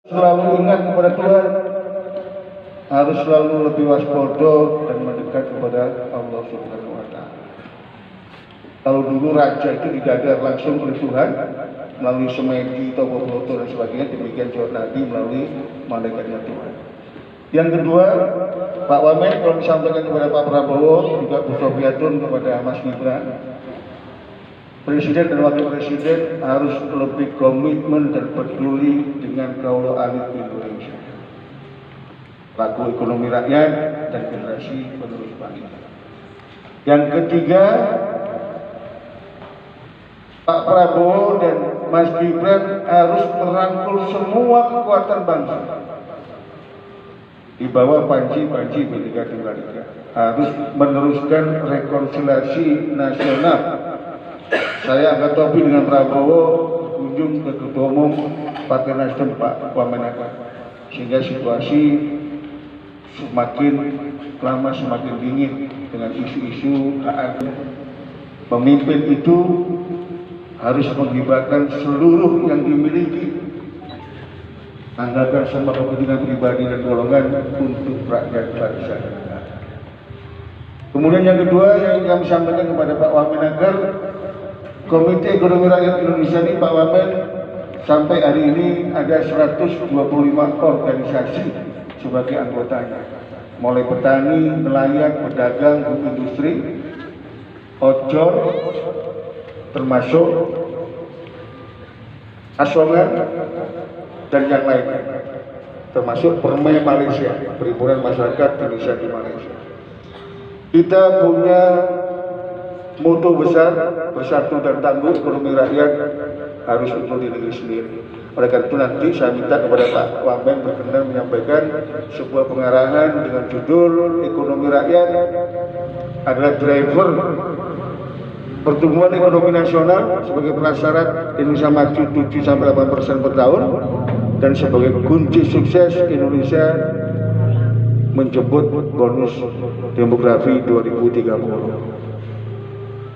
Selalu ingat kepada Tuhan, harus selalu lebih waspada dan mendekat kepada Allah Subhanahu wa Ta'ala. Kalau dulu raja itu didadar langsung oleh Tuhan melalui semedi, topo-foto dan sebagainya, demikian juga Nabi melalui malaikatnya Tuhan. Yang kedua, Pak Wamen kalau disampaikan kepada Pak Prabowo, juga Bu Sofiyatun kepada Mas Gibran, Presiden dan Wakil Presiden harus lebih komitmen dan peduli dengan kaula alit Indonesia, laku ekonomi rakyat dan generasi penerus bangsa. Yang ketiga, Pak Prabowo dan Mas Gibran harus merangkul semua kekuatan bangsa di bawah panci-panci Bhinneka Tunggal Ika, harus meneruskan rekonsiliasi nasional. Saya angkat topi dengan Prabowo kunjung ke Ketua Umum Partai Nasdem Pak Wamenaker, sehingga situasi semakin lama semakin dingin dengan isu-isu hak. Pemimpin itu harus melibatkan seluruh yang dimiliki, anggarkan semua kepentingan pribadi dan golongan untuk rakyat bangsa. Kemudian yang kedua yang kami sampaikan kepada Pak Wamenaker, Komite Ekonomi Rakyat Indonesia ini, Pak Wamen, sampai hari ini ada 125 organisasi sebagai anggotanya, mulai petani, nelayan, pedagang, industri, ojol, termasuk asongan dan yang lainnya, termasuk Perme Malaysia, Perhimpunan Masyarakat Indonesia di Malaysia. Kita punya moto besar, bersatu dan tangguh, ekonomi rakyat harus untuk diri sendiri. Oleh karena itu nanti saya minta kepada Pak Wamen berkenan menyampaikan sebuah pengarahan dengan judul ekonomi rakyat adalah driver pertumbuhan ekonomi nasional sebagai prasyarat Indonesia maju 7-8% per tahun, dan sebagai kunci sukses Indonesia menjemput bonus demografi 2030.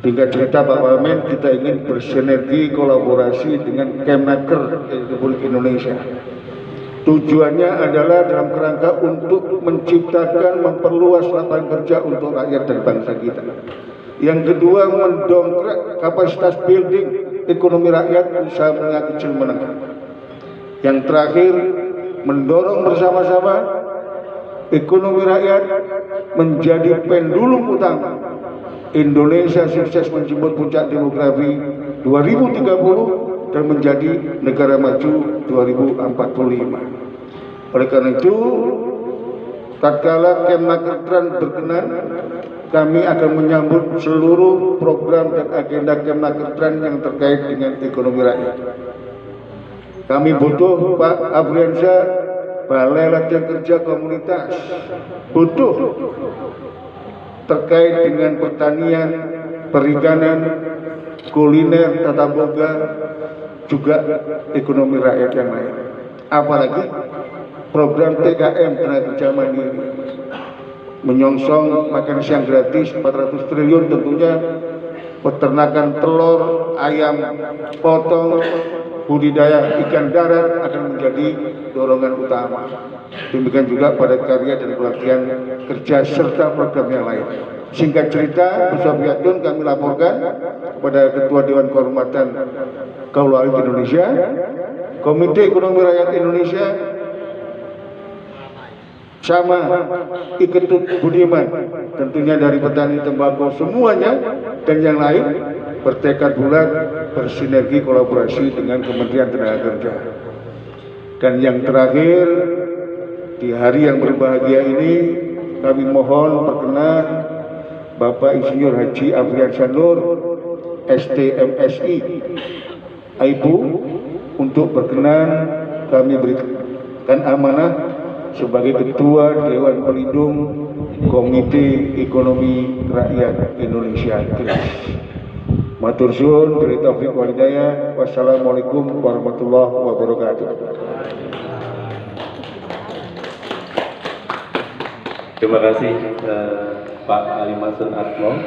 Tingkat cerita Pak Wamen, kita ingin bersinergi kolaborasi dengan Kemnaker Republik Indonesia. Tujuannya adalah dalam kerangka untuk menciptakan, memperluas lapangan kerja untuk rakyat dan bangsa kita. Yang kedua, mendongkrak kapasitas building ekonomi rakyat, usaha menengah kecil menengah. Yang terakhir, mendorong bersama-sama ekonomi rakyat menjadi pendulum utama Indonesia sukses menjemput puncak demografi 2030 dan menjadi negara maju 2045. Oleh karena itu, tatkala Kemnakertran berkenan, kami akan menyambut seluruh program dan agenda Kemnakertran yang terkait dengan ekonomi rakyat. Kami butuh Pak Afriansyah, Balai Latihan Kerja Komunitas, butuh terkait dengan pertanian, perikanan, kuliner, tata boga, juga ekonomi rakyat yang lain. Apalagi program TKM, tenaga kerja mandiri, menyongsong makan siang gratis 400 triliun, tentunya peternakan telur, ayam potong, budidaya ikan darat akan menjadi dorongan utama. Demikian juga pada karya dan pelatihan kerja serta program yang lain. Singkat cerita, Bu Sofiyatun kami laporkan kepada Ketua Dewan Kehormatan Kaula Alit Indonesia, Komite Ekonomi Rakyat Indonesia sama Iketut Budiman, tentunya dari petani tembakau semuanya dan yang lain, bertekad bulat bersinergi kolaborasi dengan Kementerian Tenaga Kerja. Dan yang terakhir, di hari yang berbahagia ini kami mohon perkenan Bapak Insinyur Haji Afriansyah Nur, STMSI, Ibu, untuk berkenan kami berikan amanah sebagai Ketua Dewan Pelindung Komite Ekonomi Rakyat Indonesia. Matur suwun, billahi taufiq wal hidayah. Wassalamualaikum warahmatullahi wabarakatuh. Terima kasih Pak Ali Mansur Atmo.